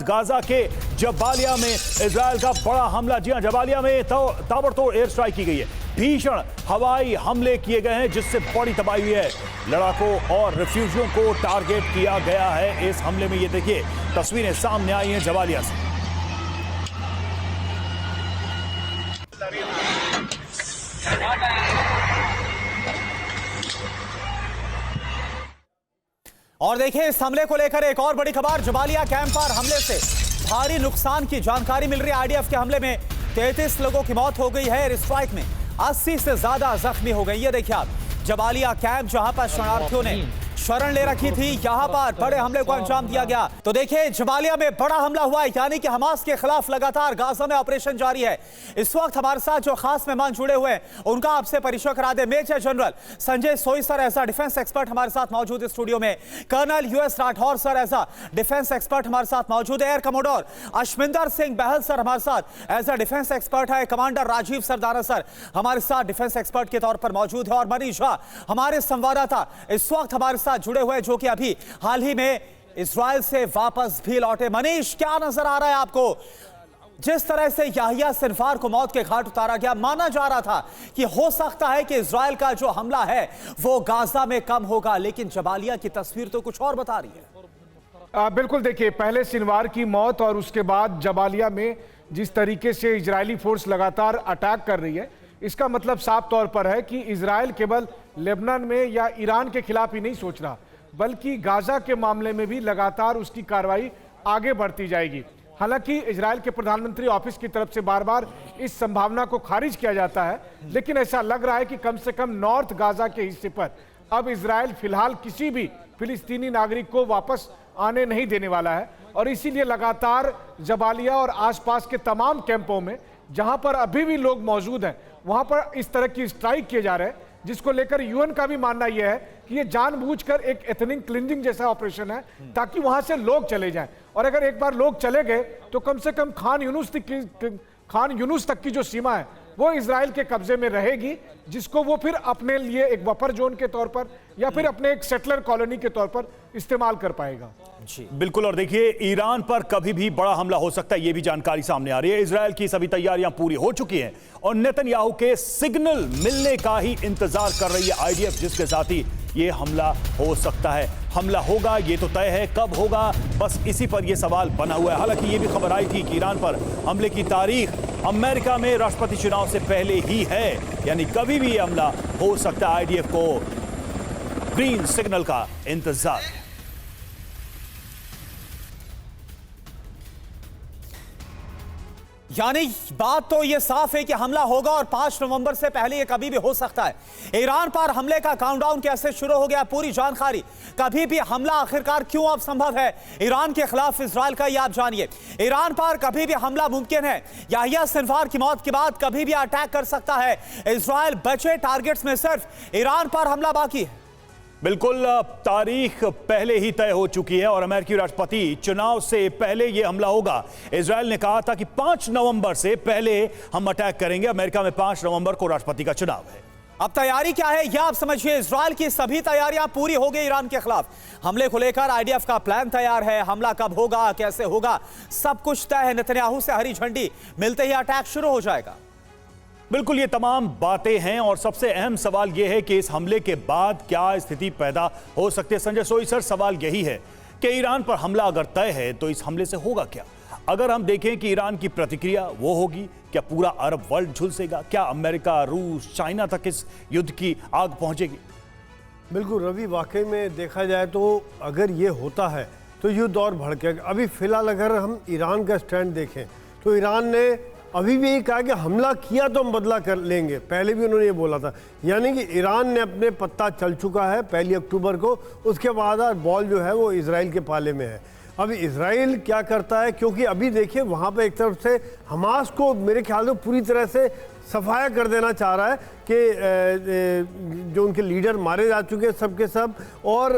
Gaza के Jabalia में Israel का बड़ा हमला। जी हां, जबालिया में ताबड़तोड़ एयर स्ट्राइक की गई है। भीषण हवाई हमले किए गए हैं जिससे बड़ी तबाही हुई है। लड़ाकों और रिफ्यूजियों को टारगेट किया गया है इस हमले में। ये देखिए तस्वीरें सामने आई हैं जबालिया से। और देखिए इस हमले को लेकर एक और बड़ी खबर। जबालिया कैंप पर हमले से भारी नुकसान की जानकारी मिल रही है। आईडीएफ के हमले में 33 लोगों की मौत हो गई है। एयर स्ट्राइक में 80 से ज्यादा जख्मी हो गए। ये देखिए आप, जबालिया कैंप जहां पर शरणार्थियों ने शरण ले रखी थी, यहां पर बड़े हमले को अंजाम दिया गया। तो देखिए जबालिया में बड़ा हमला हुआ है, यानी कि हमास के खिलाफ लगातार गाजा में ऑपरेशन जारी है। इस वक्त हमारे साथ जो खास मेहमान जुड़े हुए हैं उनका आपसे परिचय करा दे। Major general Sanjay Soi sir as a defence expert हमारे साथ मौजूद है स्टूडियो में। Colonel U S Rathore sir as a defence expert हमारे साथ मौजूद है। Air commodore Ashwinder Singh Bahal sir हमारे साथ एज अ डिफेंस एक्सपर्ट है। कमांडर राजीव सरदाना सर हमारे साथ डिफेंस एक्सपर्ट के तौर पर मौजूद है। और मनीष झा हमारे संवाददाता इस वक्त हमारे साथ जुड़े हुए जो कि अभी हाल ही में इजराइल से वापस भी लौटे। मनीष, क्या नजर आ रहा है आपको? जिस तरह से याहिया सिनवार को मौत के घाट उतारा गया, माना जा रहा था कि हो सकता है कि इजराइल का जो हमला है वो गाजा में कम होगा, लेकिन जबालिया की तस्वीर तो कुछ और बता रही है। बिल्कुल, देखिए पहले सिनवार की मौत और उसके बाद जबालिया में जिस तरीके से इजरायली फोर्स लगातार अटैक कर रही है, इसका मतलब साफ तौर पर है कि इजराइल केवल लेबनान में या ईरान के खिलाफ ही नहीं सोच रहा, बल्कि गाजा के मामले में भी लगातार उसकी कार्रवाई आगे बढ़ती जाएगी। हालांकि इजराइल के प्रधानमंत्री ऑफिस की तरफ से बार बार इस संभावना को खारिज किया जाता है, लेकिन ऐसा लग रहा है कि कम से कम नॉर्थ गाजा के हिस्से पर अब इजराइल फिलहाल किसी भी फिलिस्तीनी नागरिक को वापस आने नहीं देने वाला है। और इसीलिए लगातार जबालिया और आसपास के तमाम कैंपों में जहां पर अभी भी लोग मौजूद हैं, वहां पर इस तरह की स्ट्राइक किए जा रहे हैं, जिसको लेकर यूएन का भी मानना यह है कि ये जानबूझकर एक एथनिक क्लींजिंग जैसा ऑपरेशन है, ताकि वहां से लोग चले जाएं। और अगर एक बार लोग चले गए तो कम से कम खान यूनुस तक की जो सीमा है वो इजराइल के कब्जे में रहेगी, जिसको वो फिर अपने लिए एक बफर जोन के तौर पर या फिर अपने एक सेटलर कॉलोनी के तौर पर इस्तेमाल कर पाएगा। जी बिल्कुल। और देखिए ईरान पर कभी भी बड़ा हमला हो सकता है, यह भी जानकारी सामने आ रही है। इजराइल की सभी तैयारियां पूरी हो चुकी हैं और नेतन्याहू के सिग्नल मिलने का ही इंतजार कर रही है आईडीएफ, जिसके साथ ही ये हमला हो सकता है। हमला होगा ये तो तय है, कब होगा बस इसी पर यह सवाल बना हुआ है। हालांकि ये भी खबर आई थी कि ईरान पर हमले की तारीख अमेरिका में राष्ट्रपति चुनाव से पहले ही है, यानी कभी भी यह हमला हो सकता है। आईडीएफ को ग्रीन सिग्नल का इंतजार है। यानी बात तो ये साफ है कि हमला होगा और 5 नवंबर से पहले ये कभी भी हो सकता है। ईरान पर हमले का काउंटडाउन कैसे शुरू हो गया, पूरी जानकारी, कभी भी हमला आखिरकार क्यों अब संभव है ईरान के खिलाफ इजराइल का, ये आप जानिए। ईरान पर कभी भी हमला मुमकिन है। याहिया सिनवार की मौत के बाद कभी भी अटैक कर सकता है इजराइल। बचे टारगेट्स में सिर्फ ईरान पर हमला बाकी है। बिल्कुल, तारीख पहले ही तय हो चुकी है और अमेरिकी राष्ट्रपति चुनाव से पहले यह हमला होगा। इजराइल ने कहा था कि 5 नवंबर से पहले हम अटैक करेंगे। अमेरिका में 5 नवंबर को राष्ट्रपति का चुनाव है। अब तैयारी क्या है यह आप समझिए। इजराइल की सभी तैयारियां पूरी हो गई ईरान के खिलाफ हमले को लेकर। आईडीएफ का प्लान तैयार है, हमला कब होगा, कैसे होगा, सब कुछ तय है। नेतन्याहू से हरी झंडी मिलते ही अटैक शुरू हो जाएगा। बिल्कुल, ये तमाम बातें हैं और सबसे अहम सवाल यह है कि इस हमले के बाद क्या स्थिति पैदा हो सकती है। संजय सोई सर, सवाल यही है कि ईरान पर हमला अगर तय है तो इस हमले से होगा क्या? अगर हम देखें कि ईरान की प्रतिक्रिया वो होगी, क्या पूरा अरब वर्ल्ड झुलसेगा? क्या अमेरिका, रूस, चाइना तक इस युद्ध की आग पहुंचेगी? बिल्कुल रवि, वाकई में देखा जाए तो अगर ये होता है तो युद्ध और भड़केगा। अभी फिलहाल अगर हम ईरान का स्टैंड देखें तो ईरान ने अभी भी यही कहा कि हमला किया तो हम बदला कर लेंगे। पहले भी उन्होंने ये बोला था, यानी कि ईरान ने अपने पत्ता चल चुका है 1 अक्टूबर को। उसके बाद बॉल जो है वो इजराइल के पाले में है। अब इजराइल क्या करता है, क्योंकि अभी देखिए वहाँ पे एक तरफ से हमास को मेरे ख्याल से पूरी तरह से सफाया कर देना चाह रहा है कि जो उनके लीडर मारे जा चुके हैं सबके सब, और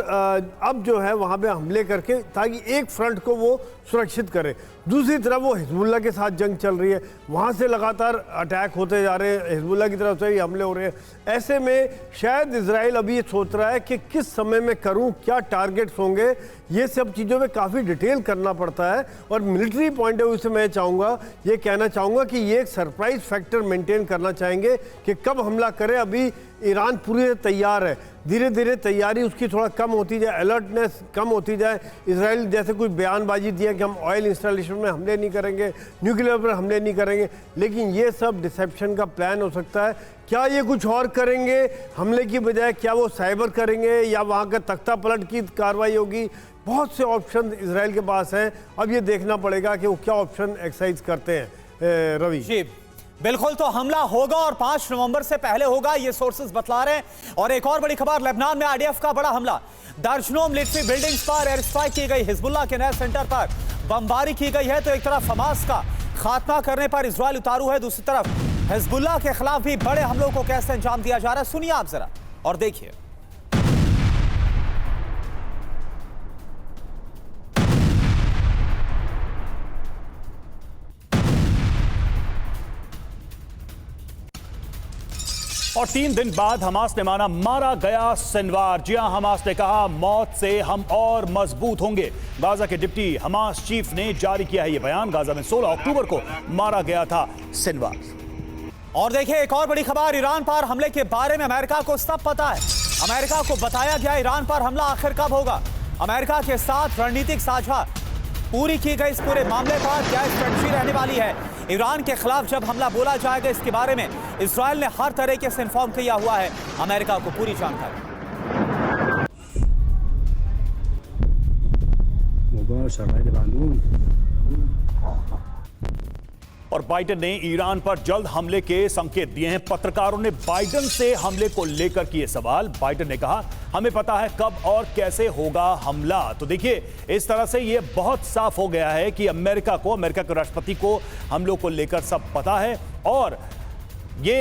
अब जो है वहाँ पे हमले करके ताकि एक फ्रंट को वो सुरक्षित करे। दूसरी तरफ वो हिजबुल्लाह के साथ जंग चल रही है, वहाँ से लगातार अटैक होते जा रहे हैं, हिजबुल्लाह की तरफ से ही हमले हो रहे हैं। ऐसे में शायद इजराइल अभी ये सोच रहा है कि किस समय में करूँ, क्या टारगेट्स होंगे, ये सब चीज़ों में काफ़ी डिटेल करना पड़ता है। और मिलिट्री पॉइंट ऑफ व्यू से मैं चाहूँगा, ये कहना चाहूँगा कि ये एक सरप्राइज फैक्टर मेंटेन करना चाहेंगे कि कब हमला करे। अभी ईरान पूरी तैयार है, धीरे धीरे तैयारी उसकी थोड़ा कम होती जाए, अलर्टनेस कम होती जाए। इजराइल जैसे कुछ बयानबाजी दिया कि हम ऑयल इंस्टॉलेशन में हमले नहीं करेंगे, न्यूक्लियर पर हमले नहीं करेंगे, लेकिन ये सब डिसेप्शन का प्लान हो सकता है। क्या ये कुछ और करेंगे हमले की बजाय? क्या वो साइबर करेंगे या वहाँ का तख्ता पलट की कार्रवाई होगी? बहुत से ऑप्शन इजराइल के पास हैं। अब ये देखना पड़ेगा कि वो क्या ऑप्शन एक्सरसाइज करते हैं। रवि जी बिल्कुल, तो हमला होगा और 5 नवंबर से पहले होगा, ये सोर्सेज बतला रहे हैं। और एक और बड़ी खबर, लेबनान में आईडीएफ का बड़ा हमला, दर्जनों मिलिट्री बिल्डिंग्स पर एयर स्ट्राइक की गई, हिजबुल्लाह के नए सेंटर पर बमबारी की गई है। तो एक तरफ हमास का खात्मा करने पर इजराइल उतारू है, दूसरी तरफ हिजबुल्लाह के खिलाफ भी बड़े हमलों को कैसे अंजाम दिया जा रहा है, सुनिए आप जरा और देखिए। और 3 दिन बाद हमास ने माना मारा गया सिनवार। जी हां, हमास ने कहा मौत से हम और मजबूत होंगे। गाजा के डिप्टी हमास चीफ ने जारी किया है यह बयान। गाजा में 16 अक्टूबर को मारा गया था सिनवार। और देखिए एक और बड़ी खबर, ईरान पर हमले के बारे में अमेरिका को सब पता है। अमेरिका को बताया गया ईरान पर हमला आखिर कब होगा। अमेरिका के साथ रणनीतिक साझा पूरी की गई, इस पूरे मामले पर क्या स्ट्रेटजी रहने वाली है। ईरान के खिलाफ जब हमला बोला जाएगा, इसके बारे में इजराइल ने हर तरीके से इन्फॉर्म किया हुआ है अमेरिका को पूरी जानकारी। और बाइडेन ने ईरान पर जल्द हमले के संकेत दिए हैं। पत्रकारों ने बाइडेन से हमले को लेकर किए सवाल। बाइडेन ने कहा हमें पता है कब और कैसे होगा हमला। तो देखिए इस तरह से यह बहुत साफ हो गया है कि अमेरिका के राष्ट्रपति को हमलों को लेकर सब पता है। और ये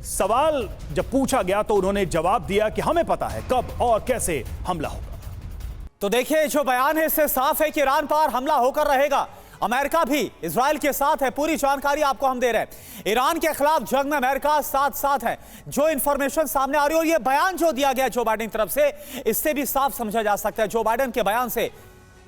सवाल जब पूछा गया तो उन्होंने जवाब दिया कि हमें पता है कब और कैसे हमला होगा। तो देखिए जो बयान है इससे साफ है कि ईरान पर हमला होकर रहेगा। अमेरिका भी इजराइल के साथ है, पूरी जानकारी आपको हम दे रहे हैं। ईरान के खिलाफ जंग में अमेरिका साथ साथ है। जो इंफॉर्मेशन सामने आ रही है और ये बयान जो दिया गया जो बाइडेन की तरफ से, इससे भी साफ समझा जा सकता है। जो बाइडेन के बयान से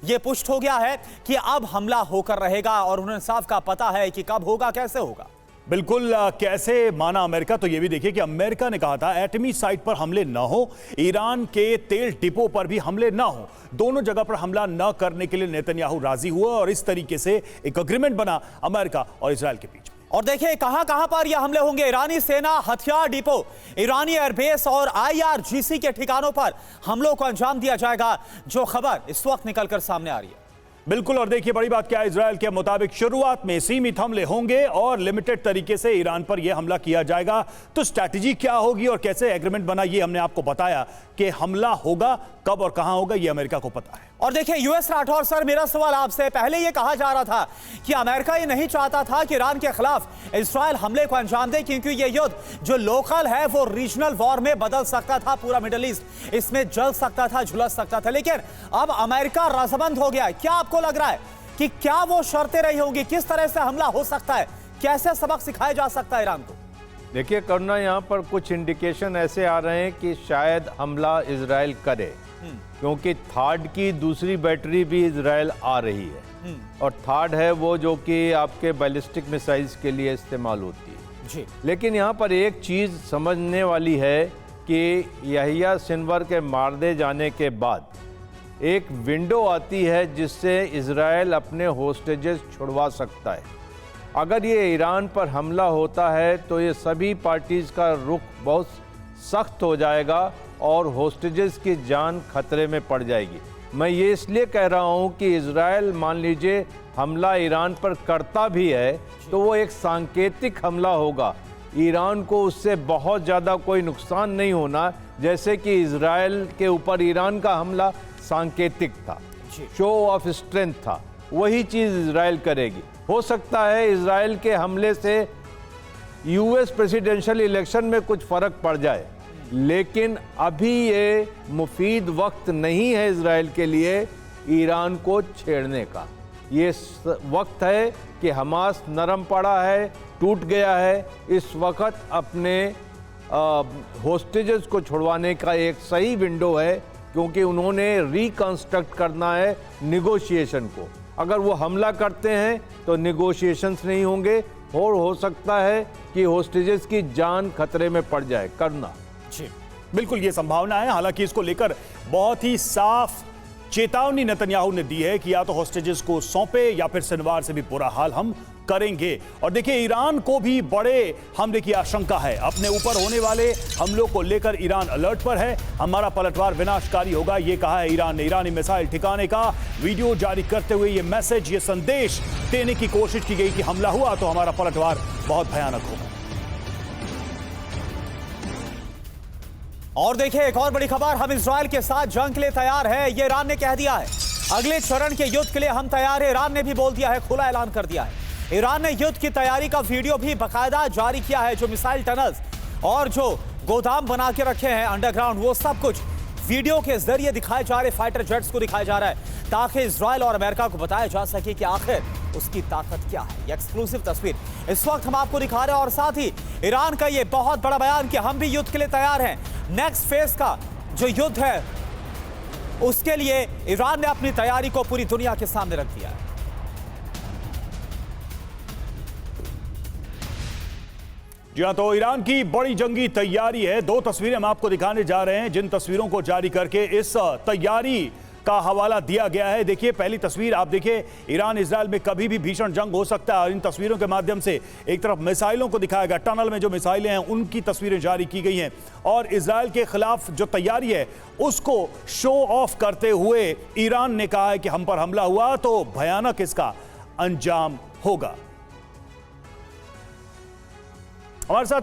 ये पुष्ट हो गया है कि अब हमला होकर रहेगा और उन्हें साफ का पता है कि कब होगा, कैसे होगा। बिल्कुल, कैसे माना अमेरिका, तो यह भी देखिए कि अमेरिका ने कहा था एटमी साइट पर हमले न हो, ईरान के तेल डिपो पर भी हमले न हो। दोनों जगह पर हमला न करने के लिए नेतन्याहू राजी हुआ और इस तरीके से एक एग्रीमेंट बना अमेरिका और इजराइल के बीच में। और देखिए कहां पर यह हमले होंगे। ईरानी सेना हथियार डिपो, ईरानी एयरबेस और IRGC के ठिकानों पर हमलों को अंजाम दिया जाएगा, जो खबर इस वक्त निकलकर सामने आ रही है। बिल्कुल, और देखिए बड़ी बात क्या है, इजराइल के मुताबिक शुरुआत में सीमित हमले होंगे और लिमिटेड तरीके से ईरान पर यह हमला किया जाएगा। तो स्ट्रैटेजी क्या होगी और कैसे एग्रीमेंट बना, ये हमने आपको बताया कि हमला होगा कब और कहां होगा, यह अमेरिका को पता है। और देखिए यूएस राठौर सर, मेरा सवाल आपसे, पहले यह कहा जा रहा था कि अमेरिका ये नहीं चाहता था कि ईरान के खिलाफ इजराइल हमले को अंजाम दे, क्योंकि ये युद्ध जो लोकल है वो रीजनल वॉर में बदल सकता था। पूरा मिडिल ईस्ट इसमें जल सकता था, झुलस सकता था। लेकिन अब अमेरिका रजामंद हो गया है। क्या आपको लग रहा है कि क्या वो शर्तें रही होंगी, किस तरह से हमला हो सकता है, कैसे सबक सिखाया जा सकता है ईरान को? देखिए करुणा, यहाँ पर कुछ इंडिकेशन ऐसे आ रहे हैं कि शायद हमला इजराइल करे, क्योंकि थार्ड की दूसरी बैटरी भी इजराइल आ रही है। और थार्ड है वो जो कि आपके बैलिस्टिक मिसाइल्स के लिए इस्तेमाल होती है जी। लेकिन यहाँ पर एक चीज़ समझने वाली है कि यहिया सिनवर के मार दे जाने के बाद एक विंडो आती है जिससे इजराइल अपने होस्टेजेस छुड़वा सकता है। अगर ये ईरान पर हमला होता है तो ये सभी पार्टीज़ का रुख बहुत सख्त हो जाएगा और होस्टेजेस की जान खतरे में पड़ जाएगी। मैं ये इसलिए कह रहा हूँ कि इजराइल मान लीजिए हमला ईरान पर करता भी है तो वो एक सांकेतिक हमला होगा। ईरान को उससे बहुत ज़्यादा कोई नुकसान नहीं होना, जैसे कि इजराइल के ऊपर ईरान का हमला सांकेतिक था, शो ऑफ स्ट्रेंथ था। वही चीज़ इजराइल करेगी। हो सकता है इजराइल के हमले से यूएस प्रेसिडेंशियल इलेक्शन में कुछ फर्क पड़ जाए, लेकिन अभी ये मुफीद वक्त नहीं है इजराइल के लिए ईरान को छेड़ने का। ये वक्त है कि हमास नरम पड़ा है, टूट गया है। इस वक्त अपने होस्टेजेस को छुड़वाने का एक सही विंडो है, क्योंकि उन्होंने रिकंस्ट्रक्ट करना है निगोशिएशन को। अगर वो हमला करते हैं तो निगोशिएशंस नहीं होंगे और हो सकता है कि होस्टेजेस की जान खतरे में पड़ जाए। करना जी बिल्कुल ये संभावना है। हालांकि इसको लेकर बहुत ही साफ चेतावनी नेतन्याहू ने दी है कि या तो हॉस्टेजेस को सौंपे या फिर शनिवार से भी बुरा हाल हम करेंगे। और देखिए, ईरान को भी बड़े हमले की आशंका है। अपने ऊपर होने वाले हमलों को लेकर ईरान अलर्ट पर है। हमारा पलटवार विनाशकारी होगा, ये कहा है ईरान ने। ईरानी मिसाइल ठिकाने का वीडियो जारी करते हुए ये मैसेज, ये संदेश देने की कोशिश की गई कि हमला हुआ तो हमारा पलटवार बहुत भयानक होगा। और देखिए, एक और बड़ी खबर, हम इजराइल के साथ जंग के लिए तैयार है, ये ईरान ने कह दिया है। अगले चरण के युद्ध के लिए हम तैयार है, ईरान ने भी बोल दिया है, खुला ऐलान कर दिया है। ईरान ने युद्ध की तैयारी का वीडियो भी बाकायदा जारी किया है। जो मिसाइल टनल्स और जो गोदाम बना के रखे हैं अंडरग्राउंड, वो सब कुछ वीडियो के जरिए दिखाए जा रहे, फाइटर जेट्स को दिखाया जा रहा है, ताकि इजराइल और अमेरिका को बताया जा सके कि आखिर उसकी ताकत क्या है। ये एक्सक्लूसिव तस्वीर इस वक्त हम आपको दिखा रहे हैं। और साथ ही ईरान का ये बहुत बड़ा बयान कि हम भी युद्ध के लिए तैयार हैं। नेक्स्ट फेज का जो युद्ध है, उसके लिए ईरान ने अपनी तैयारी को पूरी दुनिया के सामने रख दिया है। जी हाँ, तो ईरान की बड़ी जंगी तैयारी है। दो तस्वीरें हम आपको दिखाने जा रहे हैं, जिन तस्वीरों को जारी करके इस तैयारी का हवाला दिया गया है। देखिए, पहली तस्वीर आप देखिए, ईरान इजराइल में कभी भी भीषण जंग हो सकता है। और इन तस्वीरों के माध्यम से एक तरफ मिसाइलों को दिखाया गया, टनल में जो मिसाइलें हैं उनकी तस्वीरें जारी की गई हैं, और इजराइल के खिलाफ जो तैयारी है उसको शो ऑफ करते हुए ईरान ने कहा है कि हम पर हमला हुआ तो भयानक इसका अंजाम होगा। हमारे साथ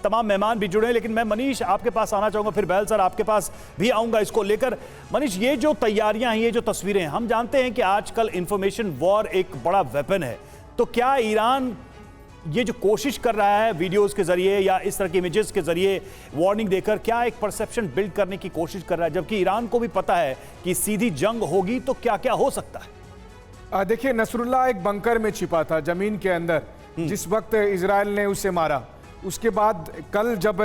तमाम मेहमान भी जुड़े हैं, लेकिन मैं मनीष आपके पास आना चाहूंगा, फिर बहल सर आपके पास भी आऊंगा इसको लेकर। मनीष, ये जो तैयारियां हैं, ये जो तस्वीरें हैं, हम जानते हैं कि आजकल इंफॉर्मेशन वॉर एक बड़ा वेपन है, तो क्या ईरान ये जो कोशिश कर रहा है वीडियोस के जरिए या इस तरह के इमेजेस के जरिए वार्निंग देकर, क्या एक परसेप्शन बिल्ड करने की कोशिश कर रहा है, जबकि ईरान को भी पता है कि सीधी जंग होगी तो क्या क्या हो सकता है? देखिए, नसरुल्लाह एक बंकर में छिपा था जमीन के अंदर जिस वक्त इजराइल ने उसे मारा। उसके बाद कल जब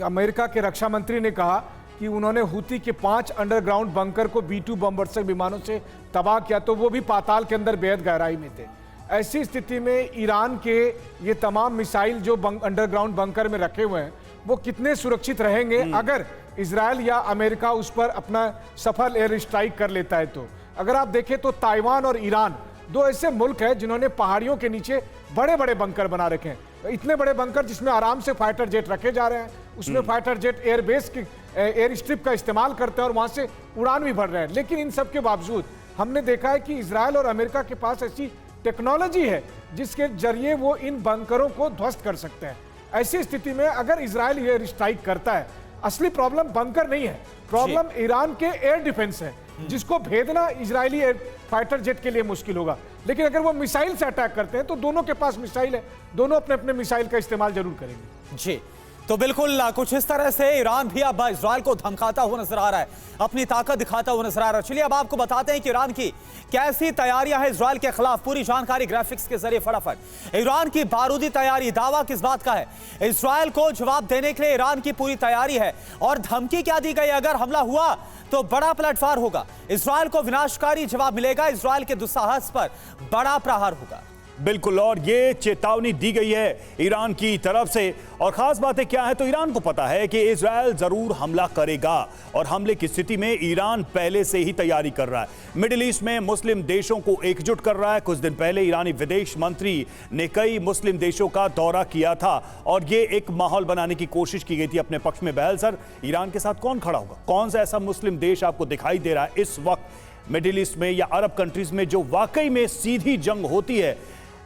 अमेरिका के रक्षा मंत्री ने कहा कि उन्होंने हूती के 5 अंडरग्राउंड बंकर को B-2 बमवर्षक विमानों से तबाह किया, तो वो भी पाताल के अंदर बेहद गहराई में थे। ऐसी स्थिति में ईरान के ये तमाम मिसाइल जो अंडरग्राउंड बंकर में रखे हुए हैं, वो कितने सुरक्षित रहेंगे अगर इजराइल या अमेरिका उस पर अपना सफल एयर स्ट्राइक कर लेता है। तो अगर आप देखें तो ताइवान और ईरान दो ऐसे मुल्क हैं जिन्होंने पहाड़ियों के नीचे बड़े बड़े बंकर बना रखे हैं। इतने बड़े बंकर जिसमें आराम से फाइटर जेट रखे जा रहे हैं, उसमें फाइटर जेट एयरबेस की एयर स्ट्रिप का इस्तेमाल करते हैं और वहां से उड़ान भी भर रहे हैं। लेकिन इन सब के बावजूद हमने देखा है कि इजराइल और अमेरिका के पास ऐसी टेक्नोलॉजी है जिसके जरिए वो इन बंकरों को ध्वस्त कर सकते हैं। ऐसी स्थिति में अगर इजराइल एयर स्ट्राइक करता है, असली प्रॉब्लम बंकर नहीं है, प्रॉब्लम ईरान के एयर डिफेंस है, जिसको भेदना इजरायली फाइटर जेट के लिए मुश्किल होगा। लेकिन अगर वो मिसाइल से अटैक करते हैं तो दोनों के पास मिसाइल है, दोनों अपने अपने मिसाइल का इस्तेमाल जरूर करेंगे। जी, तो बिल्कुल कुछ इस तरह से ईरान भी अब इजराइल को धमकाता हुआ नजर आ रहा है, अपनी ताकत दिखाता हुआ नजर आ रहा है। चलिए अब आपको बताते हैं कि ईरान की कैसी तैयारियां हैं इजराइल के खिलाफ, पूरी जानकारी ग्राफिक्स के जरिए फटाफट। ईरान की बारूदी तैयारी, दावा किस बात का है? इजराइल को जवाब देने के लिए ईरान की पूरी तैयारी है। और धमकी क्या दी गई? अगर हमला हुआ तो बड़ा पलटवार होगा, इजराइल को विनाशकारी जवाब मिलेगा, इजराइल के दुस्साहस पर बड़ा प्रहार होगा। बिल्कुल, और ये चेतावनी दी गई है ईरान की तरफ से। और खास बातें क्या है, तो ईरान को पता है कि इजराइल जरूर हमला करेगा, और हमले की स्थिति में ईरान पहले से ही तैयारी कर रहा है। मिडिल ईस्ट में मुस्लिम देशों को एकजुट कर रहा है। कुछ दिन पहले ईरानी विदेश मंत्री ने कई मुस्लिम देशों का दौरा किया था, और ये एक माहौल बनाने की कोशिश की गई थी अपने पक्ष में। बहल सर, ईरान के साथ कौन खड़ा होगा? कौन सा ऐसा मुस्लिम देश आपको दिखाई दे रहा है इस वक्त मिडिल ईस्ट में या अरब कंट्रीज में जो वाकई में सीधी जंग होती है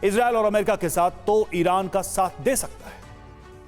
इजराइल और अमेरिका के साथ, तो ईरान का साथ दे सकता है?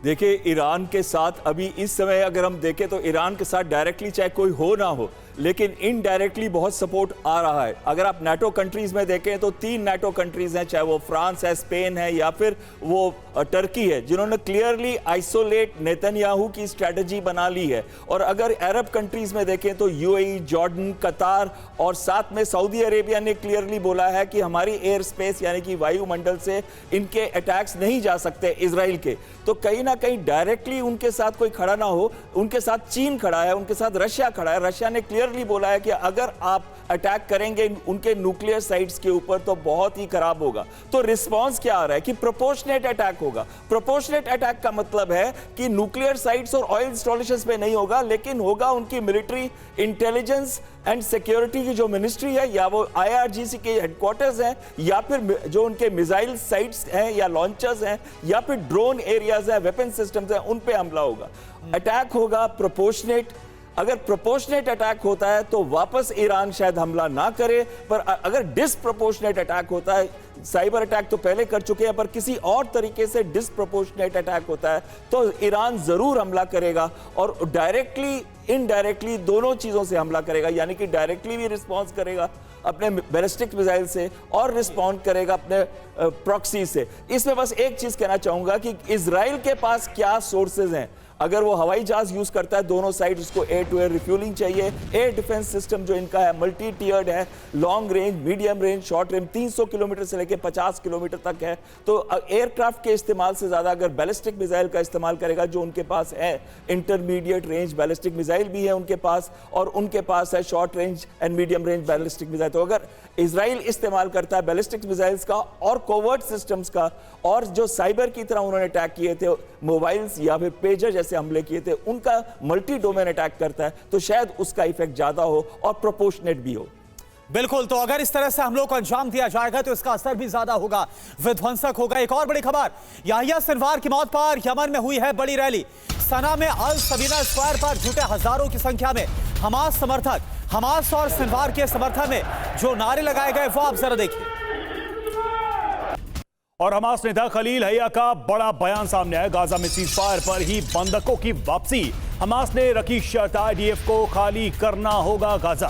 देखिए, ईरान के साथ अभी इस समय अगर हम देखें तो ईरान के साथ डायरेक्टली चाहे कोई हो ना हो, लेकिन इनडायरेक्टली बहुत सपोर्ट आ रहा है। अगर आप नाटो कंट्रीज में देखें तो 3 नाटो कंट्रीज हैं, चाहे वो फ्रांस है, स्पेन है या फिर वो टर्की है, जिन्होंने क्लियरली आइसोलेट नेतन्याहू की स्ट्रेटजी बना ली है। और अगर अरब कंट्रीज में देखें तो यूएई, जॉर्डन, कतार और साथ में सऊदी अरेबिया ने क्लियरली बोला है कि हमारी एयर स्पेस यानी कि वायुमंडल से इनके अटैक्स नहीं जा सकते इजराइल के। तो कहीं ना कहीं डायरेक्टली उनके साथ कोई खड़ा ना हो, उनके साथ चीन खड़ा है, उनके साथ रशिया खड़ा है। रशिया ने क्लियरली बोला है कि अगर आप अटैक करेंगे उनके न्यूक्लियर साइट्स के ऊपर तो बहुत ही खराब होगा। तो रिस्पांस क्या आ रहा है कि प्रोपोर्शनेट अटैक होगा। प्रोपोर्शनेट अटैक का मतलब है कि न्यूक्लियर साइट्स और ऑयल इंस्टॉलेशंस पे नहीं होगा, लेकिन होगा उनकी मिलिट्री इंटेलिजेंस एंड सिक्योरिटी की जो मिनिस्ट्री है, या वो आईआरजीसी के हेडक्वार्टर्स हैं, या फिर जो उनके मिसाइल साइट्स हैं या लॉन्चर्स हैं, या फिर ड्रोन एरियाज हैं, वेपन सिस्टम्स हैं, उन पे हमला होगा। अटैक होगा प्रोपोर्शनेट। अगर प्रोपोर्शनेट अटैक होता है तो वापस ईरान शायद हमला ना करे, पर अगर डिसप्रोपोर्शनेट अटैक होता है, साइबर अटैक तो पहले कर चुके हैं, पर किसी और तरीके से डिसप्रोपोर्शनेट अटैक होता है तो ईरान जरूर हमला करेगा, और डायरेक्टली इनडायरेक्टली दोनों चीजों से हमला करेगा। यानी कि डायरेक्टली भी रिस्पॉन्स करेगा अपने बैलिस्टिक मिसाइल से और रिस्पॉन्ड करेगा अपने प्रॉक्सी से। इसमें बस एक चीज कहना चाहूंगा कि इजराइल के पास क्या सोर्सेज हैं। अगर वो हवाई जहाज यूज करता है, दोनों साइड उसको एयर टू एयर रिफ्यूलिंग चाहिए। एयर डिफेंस सिस्टम जो इनका है मल्टी टियर्ड है, long range, medium range, short range, 300 kilometre से लेकर 50 किलोमीटर तक है। तो एयरक्राफ्ट के इस्तेमाल से ज्यादा अगर बैलिस्टिक मिसाइल का इस्तेमाल करेगा, जो उनके पास है इंटरमीडिएट रेंज बैलिस्टिक मिसाइल भी है उनके पास, और उनके पास है short range and medium range ballistic missile. तो अगर इजराइल इस्तेमाल करता है बैलिस्टिक मिसाइल्स का और कोवर्ट सिस्टम्स का, और जो साइबर की तरह उन्होंने अटैक किए थे, मोबाइल्स या फिर पेजर जैसे हमले किए थे, उनका मल्टी डोमेन अटैक करता है, तो शायद उसका इफेक्ट ज्यादा हो और प्रोपोर्शनेट भी हो। बिल्कुल, तो अगर इस तरह से हमलों को अंजाम दिया जाएगा तो इसका असर भी ज्यादा होगा, विध्वंसक होगा। एक और बड़ी खबर, याहिया सिनवार की मौत पर यमन में हुई है बड़ी रैली। सना में अल सबीना स्क्वायर पर जुटे हजारों की संख्या में हमास समर्थक, हमास और सिनवार के समर्थन में जो नारे लगाए गए वो आप जरा देखिए। और हमास नेता खलील हैया का बड़ा बयान सामने आया। गाजा में सीजफायर पर ही बंधकों की वापसी। हमास ने रखी शर्त, आईडीएफ को खाली करना होगा गाजा।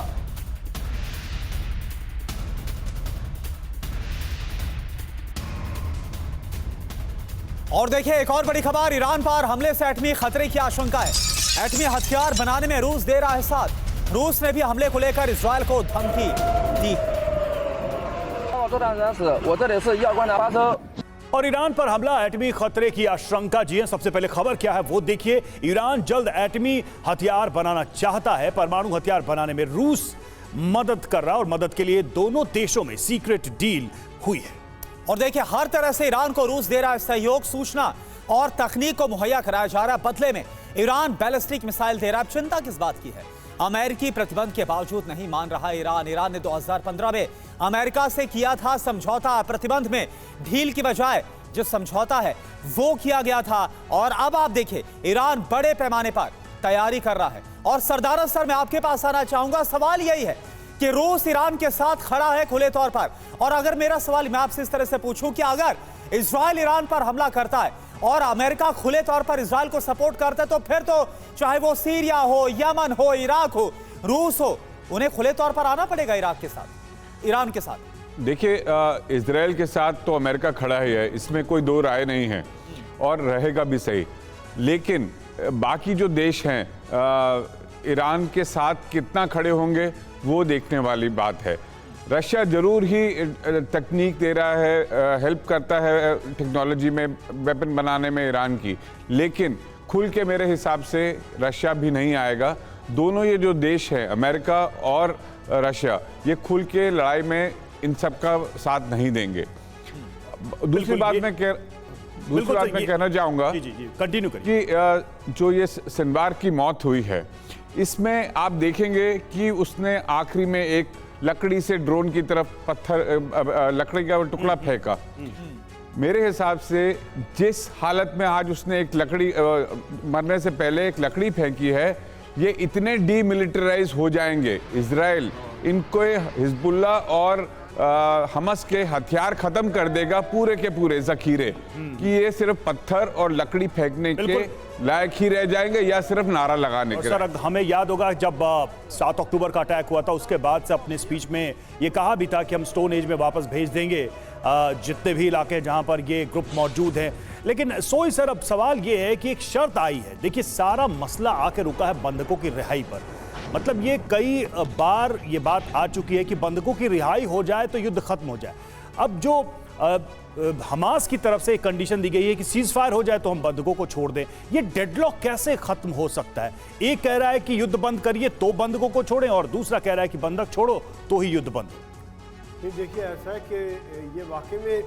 और देखिए एक और बड़ी खबर, ईरान पर हमले से एटमी खतरे की आशंका है। एटमी हथियार बनाने में रूस दे रहा है साथ। रूस ने भी हमले को लेकर इजरायल को धमकी दी। और ईरान पर हमला, एटमी खतरे की आशंका। जी हां, सबसे पहले खबर क्या है वो देखिए। ईरान जल्द एटमी हथियार बनाना चाहता है। परमाणु हथियार बनाने में रूस मदद कर रहा है, और मदद के लिए दोनों देशों में सीक्रेट डील हुई है। और देखिए हर तरह से ईरान को रूस दे रहा है सहयोग, सूचना और तकनीक को मुहैया कराया जा रहा है। बदले में ईरान बैलिस्टिक मिसाइल दे रहा है। चिंता किस बात की है? अमेरिकी प्रतिबंध के बावजूद नहीं मान रहा ईरान। ईरान ने 2015 में अमेरिका से किया था समझौता। प्रतिबंध में ढील की बजाय जो समझौता है वो किया गया था, और अब आप देखिए ईरान बड़े पैमाने पर तैयारी कर रहा है। और सरदार सर, मैं आपके पास आना चाहूंगा। सवाल यही है कि रूस ईरान के साथ खड़ा है खुले तौर पर, और अगर मेरा सवाल मैं आपसे इस तरह से पूछूं कि अगर इजराइल ईरान पर हमला करता है और अमेरिका खुले तौर पर इजराइल को सपोर्ट करता है, तो फिर तो चाहे वो सीरिया हो, यमन हो, इराक हो, रूस हो, उन्हें खुले तौर पर आना पड़ेगा इराक के साथ, ईरान के साथ। देखिए, इजराइल के साथ तो अमेरिका खड़ा ही है, इसमें कोई दो राय नहीं है, और रहेगा भी सही। लेकिन बाकी जो देश हैं ईरान के साथ कितना खड़े होंगे वो देखने वाली बात है। रशिया जरूर ही तकनीक दे रहा है, हेल्प करता है टेक्नोलॉजी में, वेपन बनाने में ईरान की, लेकिन खुल के मेरे हिसाब से रशिया भी नहीं आएगा। दोनों ये जो देश हैं, अमेरिका और रशिया, ये खुल के लड़ाई में इन सब का साथ नहीं देंगे। दूसरी बात मैं कहना चाहूँगा कि जो ये सिनवार की मौत हुई है, इसमें आप देखेंगे कि उसने आखिरी में एक लकड़ी से ड्रोन की तरफ पत्थर, लकड़ी का टुकड़ा फेंका। मेरे हिसाब से जिस हालत में आज उसने एक लकड़ी, मरने से पहले एक लकड़ी फेंकी है, ये इतने डीमिलिटराइज हो जाएंगे इजराइल, इनको हिजबुल्लाह और हमास के हथियार खत्म कर देगा, पूरे के पूरे जखीरे, कि ये सिर्फ पत्थर और लकड़ी फेंकने के लायक ही रह जाएंगे या सिर्फ नारा लगाने के। सर, हमें याद होगा जब 7 अक्टूबर का अटैक हुआ था, उसके बाद से अपने स्पीच में ये कहा भी था कि हम स्टोन एज में वापस भेज देंगे जितने भी इलाके जहां पर ये ग्रुप मौजूद हैं। लेकिन सोई सर, अब सवाल ये है कि एक शर्त आई है। देखिए, सारा मसला आके रुका है बंधकों की रिहाई पर। मतलब ये कई बार ये बात आ चुकी है कि बंधकों की रिहाई हो जाए तो युद्ध खत्म हो जाए। अब जो हमास की तरफ से एक कंडीशन दी गई है कि सीज फायर हो जाए तो हम बंधकों को छोड़ दें, ये डेडलॉक कैसे खत्म हो सकता है? एक कह रहा है कि युद्ध बंद करिए तो बंधकों को छोड़ें, और दूसरा कह रहा है कि बंधक छोड़ो तो ही युद्ध बंद हो। नहीं, देखिए, ऐसा है कि ये वाकई में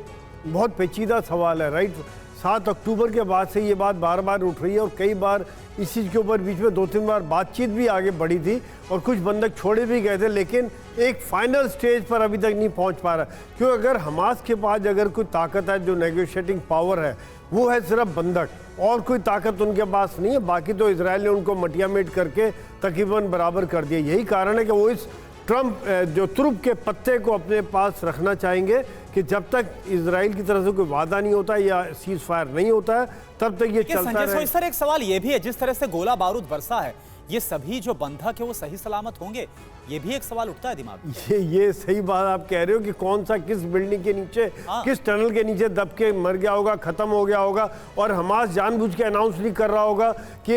बहुत पेचीदा सवाल है, राइट। 7 अक्टूबर के बाद से ये बात बार बार उठ रही है और कई बार इस चीज़ के ऊपर बीच में 2-3 बार बातचीत भी आगे बढ़ी थी और कुछ बंधक छोड़े भी गए थे, लेकिन एक फाइनल स्टेज पर अभी तक नहीं पहुंच पा रहा। क्योंकि अगर हमास के पास अगर कोई ताकत है, जो नेगोशिएटिंग पावर है, वो है सिर्फ बंधक, और कोई ताकत उनके पास नहीं है। बाकी तो इजराइल ने उनको मटियामेट करके तकरीबन बराबर कर दिया। यही कारण है कि वो इस ट्रंप जो तुरुप के पत्ते को अपने पास रखना चाहेंगे कि जब तक इजराइल की तरफ से कोई वादा नहीं होता या सीज फायर नहीं होता है, तब तक ये चलता रहे। सर, एक सवाल ये भी है, जिस तरह से गोला बारूद बरसा है, ये सभी जो बंधक है वो सही सलामत होंगे? ये भी एक सवाल उठता है दिमाग में। ये सही बात आप कह रहे हो कि कौन सा किस बिल्डिंग के नीचे, किस टनल के नीचे दब के मर गया होगा, खत्म हो गया होगा, और हमास जानबूझ के अनाउंस नहीं कर रहा होगा कि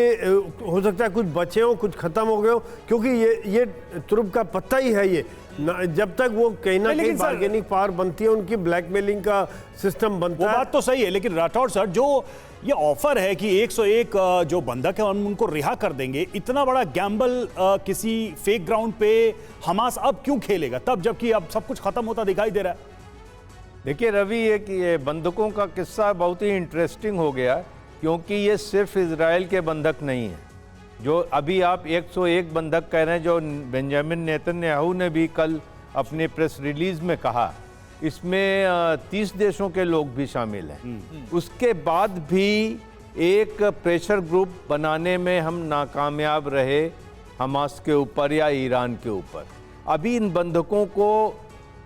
हो सकता है कुछ बचे हो, कुछ खत्म हो गए हो, क्योंकि ये तुरुप का पत्ता ही है। ये जब तक वो कहीं ना कहीं बार्गेनिंग पावर बनती है, उनकी ब्लैकमेलिंग का सिस्टम बनता है। बात तो सही है, लेकिन राठौर सर, जो ये ऑफर है कि 101 जो बंधक है उनको रिहा कर देंगे, इतना बड़ा गैम्बल किसी फेक ग्राउंड पे हमास अब क्यों खेलेगा, तब जबकि अब सब कुछ खत्म होता दिखाई दे रहा है? देखिए रवि, ये बंधकों का किस्सा बहुत ही इंटरेस्टिंग हो गया, क्योंकि ये सिर्फ इजराइल के बंधक नहीं है। जो अभी आप 101 बंधक कह रहे हैं, जो बेंजामिन नेतन्याहू ने भी कल अपने प्रेस रिलीज में कहा, इसमें 30 देशों के लोग भी शामिल हैं। उसके बाद भी एक प्रेशर ग्रुप बनाने में हम नाकामयाब रहे हमास के ऊपर या ईरान के ऊपर। अभी इन बंधकों को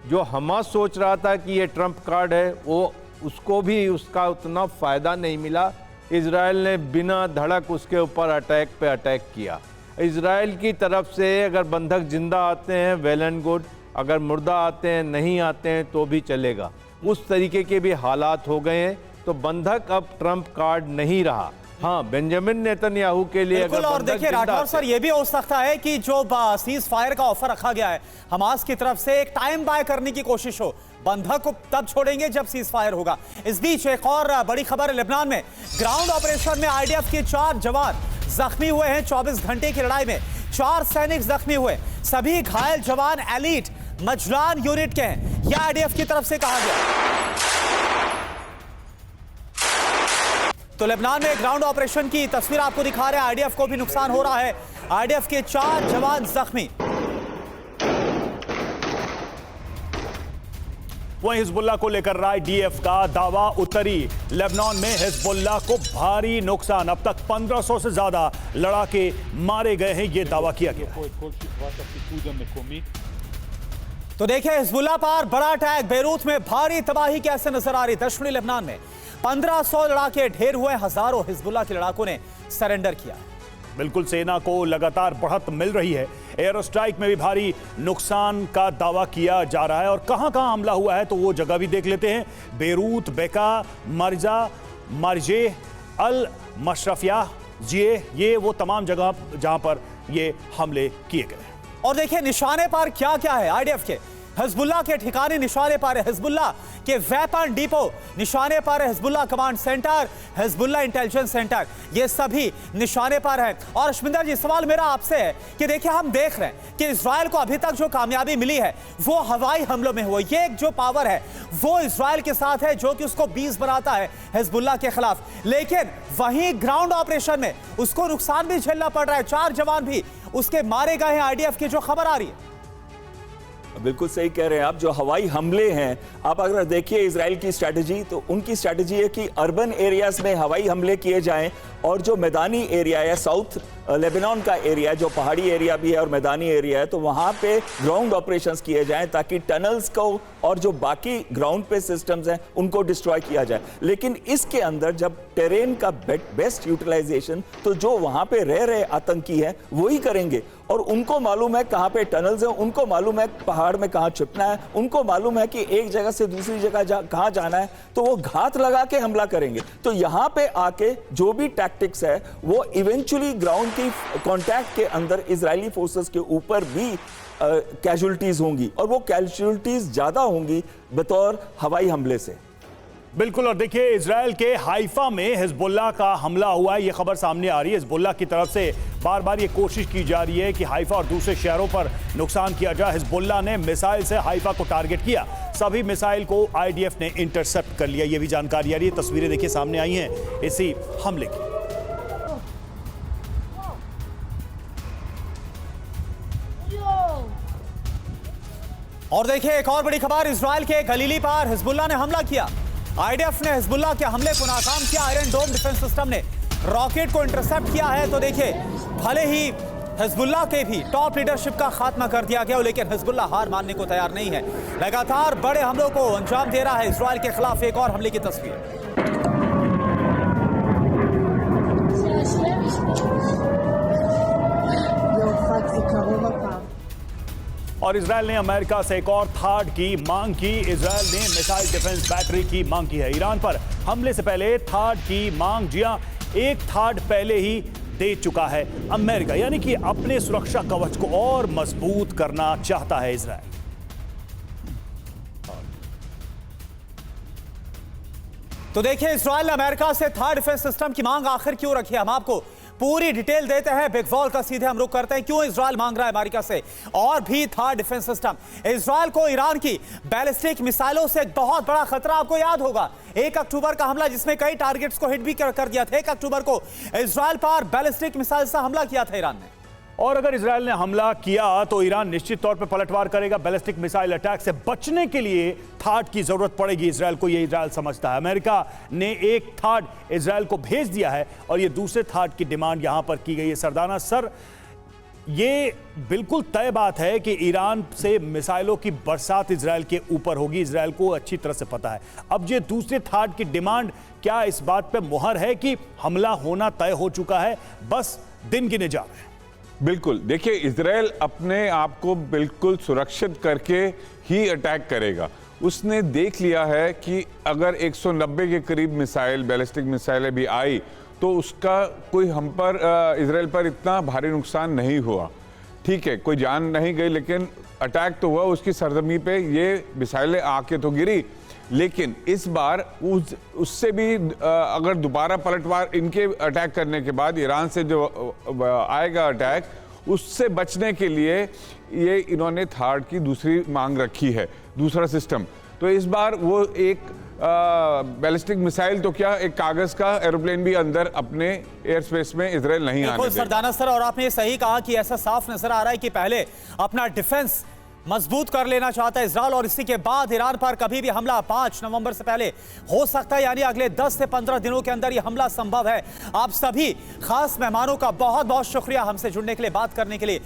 जो हमास सोच रहा था कि ये ट्रंप कार्ड है, वो उसको भी उसका उतना फ़ायदा नहीं मिला। इजराइल ने बिना धड़क उसके ऊपर अटैक पे अटैक किया। इजराइल की तरफ से अगर बंधक जिंदा आते हैं वेल एंड गुड, अगर मुर्दा आते हैं, नहीं आते हैं तो भी चलेगा। उस तरीके के भी हालात हो गए हैं, तो बंधक अब ट्रंप कार्ड नहीं रहा। हाँ, बेंजामिन नेतन्याहू के लिए बिल्कुल। और देखिए राठौर सर, ये भी हो सकता है कि जो सीज फायर का ऑफर रखा गया है हमास की तरफ से, एक टाइम बाय करने की कोशिश हो। बंधक को तब छोड़ेंगे जब सीज फायर होगा। इस बीच एक और बड़ी खबर है, लेबनान में ग्राउंड ऑपरेशन में आईडीएफ के 4 जवान जख्मी हुए हैं। 24 घंटे की लड़ाई में 4 सैनिक जख्मी हुए। सभी घायल जवान एलीट मजलान यूनिट के हैं, यह आईडीएफ की तरफ से कहा गया। तो लेबनान में ग्राउंड ऑपरेशन की तस्वीर आपको दिखा रहे हैं। आईडीएफ को भी नुकसान हो रहा है। आईडीएफ के 4 जवान जख्मी। वहीं हिजबुल्लाह को लेकर आईडीएफ का दावा, उत्तरी लेबनान में हिजबुल्लाह को भारी नुकसान। अब तक 1500 से ज्यादा लड़ाके मारे गए हैं, यह दावा किया गया। तो देखिए, हिजबुल्लाह पर बड़ा अटैक। बेरूत में भारी तबाही कैसे नजर आ रही। दक्षिणी लेबनान में 1500 लड़ाके ढेर हुए। हजारों हिजबुल्लाह के लड़ाकों ने सरेंडर किया। बिल्कुल, सेना को लगातार बढ़त मिल रही है। एयर स्ट्राइक में भी भारी नुकसान का दावा किया जा रहा है। और कहां कहां हमला हुआ है तो वो जगह भी देख लेते हैं। बेरूत, बेका, मरजा, मरजे, अल मशरफिया, ये वो तमाम जगह जहां पर ये हमले किए गए। और देखिए निशाने पर क्या क्या है। आईडीएफ के हिजबुल्लाह के ठिकाने निशाने पर है। हिजबुल्लाह के वेपन डिपो निशाने पर है। Hezbollah command centre, Hezbollah intelligence centre, ये सभी निशाने पर है। और अश्विंदर जी, सवाल मेरा आपसे है कि देखिए, हम देख रहे हैं कि इजराइल को अभी तक जो कामयाबी मिली है वो हवाई हमलों में हुई। ये एक जो पावर है वो इजराइल के साथ है, जो कि उसको 20 बनाता है हिजबुल्लाह के खिलाफ। लेकिन वहीं ग्राउंड ऑपरेशन में उसको नुकसान भी झेलना पड़ रहा है। 4 जवान भी उसके मारे गए हैं आईडीएफ की, जो खबर आ रही है। बिल्कुल सही कह रहे हैं आप। जो हवाई हमले हैं, आप अगर देखिए इजराइल की स्ट्रैटेजी, तो उनकी स्ट्रैटेजी है कि अर्बन एरियाज में हवाई हमले किए जाएं और जो मैदानी एरिया है, साउथ लेबनान का एरिया, जो पहाड़ी एरिया भी है और मैदानी एरिया है, तो वहां पे ग्राउंड ऑपरेशंस किए जाएं ताकि टनल्स को और जो बाकी ग्राउंड पे सिस्टम्स हैं उनको डिस्ट्रॉय किया जाए। लेकिन इसके अंदर जब टेरेन का बेस्ट यूटिलाइजेशन, तो जो वहां पे रह रहे आतंकी हैं वही करेंगे, और उनको मालूम है कहां पे टनल्स हैं, उनको मालूम है पहाड़ में कहां छिपना है, उनको मालूम है कि एक जगह से दूसरी जगह कहां जाना है, तो वो घात लगा के हमला करेंगे। तो यहां पे आके जो भी टैक्टिक्स है वो इवेंचुअली ग्राउंड की कांटेक्ट के अंदर इजरायली फोर्सेस के ऊपर भी कैजुअलिटीज होंगी, और वो कैजुअलिटीज ज्यादा होंगी बतौर हवाई हमले से। बिल्कुल। और देखिए, इजराइल के हाइफा में हिजबुल्लाह का हमला हुआ है, ये खबर सामने आ रही है। हिजबुल्लाह की तरफ से बार बार ये कोशिश की जा रही है कि हाइफा और दूसरे शहरों पर नुकसान किया जाए। हिजबुल्लाह ने मिसाइल से हाइफा को टारगेट किया, सभी मिसाइल को आईडीएफ ने इंटरसेप्ट कर लिया, ये भी जानकारी आ रही है। तस्वीरें देखिए सामने आई हैं इसी हमले की। और देखिए एक और बड़ी खबर, इजराइल के गलीली पर हिजबुल्लाह ने हमला किया। आईडीएफ ने हिजबुल्लाह के हमले को नाकाम किया। आयरन डोम डिफेंस सिस्टम ने रॉकेट को इंटरसेप्ट किया है। तो देखिए, भले ही हिजबुल्लाह के भी टॉप लीडरशिप का खात्मा कर दिया गया, लेकिन हिजबुल्लाह हार मानने को तैयार नहीं है। लगातार बड़े हमलों को अंजाम दे रहा है। इजराइल के खिलाफ एक और हमले की तस्वीर। और इजराइल ने अमेरिका से एक और थाड की मांग की। इजराइल ने मिसाइल डिफेंस बैटरी की मांग की है। ईरान पर हमले से पहले थाड की मांग, जी हां, एक थाड पहले ही दे चुका है अमेरिका, यानी कि अपने सुरक्षा कवच को और मजबूत करना चाहता है इजराइल। तो देखिए, इजराइल ने अमेरिका से थाड डिफेंस सिस्टम की मांग आखिर क्यों रखी है, हम आपको पूरी डिटेल देते हैं। बिग वॉल का सीधे हम रुख करते हैं, क्यों इजराइल मांग रहा है अमेरिका से और भी थाड डिफेंस सिस्टम। इजराइल को ईरान की बैलिस्टिक मिसाइलों से एक बहुत बड़ा खतरा, आपको याद होगा 1 अक्टूबर का हमला जिसमें कई टारगेट्स को हिट भी कर दिया था। 1 अक्टूबर को इजराइल पर बैलिस्टिक मिसाइल से हमला किया था ईरान ने। और अगर इजराइल ने हमला किया तो ईरान निश्चित तौर पर पलटवार करेगा। बैलिस्टिक मिसाइल अटैक से बचने के लिए थाड की जरूरत पड़ेगी इजराइल को, ये इजराइल समझता है। अमेरिका ने एक थाड इजराइल को भेज दिया है और ये दूसरे थाड की डिमांड यहां पर की गई है। सरदाना सर, ये बिल्कुल तय बात है कि ईरान से मिसाइलों की बरसात इजराइल के ऊपर होगी, इजराइल को अच्छी तरह से पता है। अब ये दूसरे थाड की डिमांड क्या इस बात पर मुहर है कि हमला होना तय हो चुका है, बस दिन गिने जा रहे हैं? बिल्कुल। देखिए, इजराइल अपने आप को बिल्कुल सुरक्षित करके ही अटैक करेगा। उसने देख लिया है कि अगर 190 के करीब मिसाइल, बैलिस्टिक मिसाइलें भी आई तो उसका कोई हम पर, इजराइल पर इतना भारी नुकसान नहीं हुआ। ठीक है, कोई जान नहीं गई, लेकिन अटैक तो हुआ, उसकी सरजमी पे ये मिसाइलें आके तो गिरी। लेकिन इस बार उससे भी अगर दोबारा पलटवार इनके अटैक करने के बाद ईरान से जो आएगा अटैक, उससे बचने के लिए ये इन्होंने थाड की दूसरी मांग रखी है, दूसरा सिस्टम। तो इस बार वो एक बैलिस्टिक मिसाइल तो क्या, एक कागज का एरोप्लेन भी अंदर अपने एयर स्पेस में इजराइल नहीं आने देगा। सरदाना सर, और आपने ये सही कहा कि ऐसा साफ नजर आ रहा है कि पहले अपना डिफेंस मजबूत कर लेना चाहता है इजराइल, और इसी के बाद ईरान पर कभी भी हमला 5 नवंबर से पहले हो सकता है, यानी अगले 10 से 15 दिनों के अंदर यह हमला संभव है। आप सभी खास मेहमानों का बहुत बहुत शुक्रिया हमसे जुड़ने के लिए, बात करने के लिए।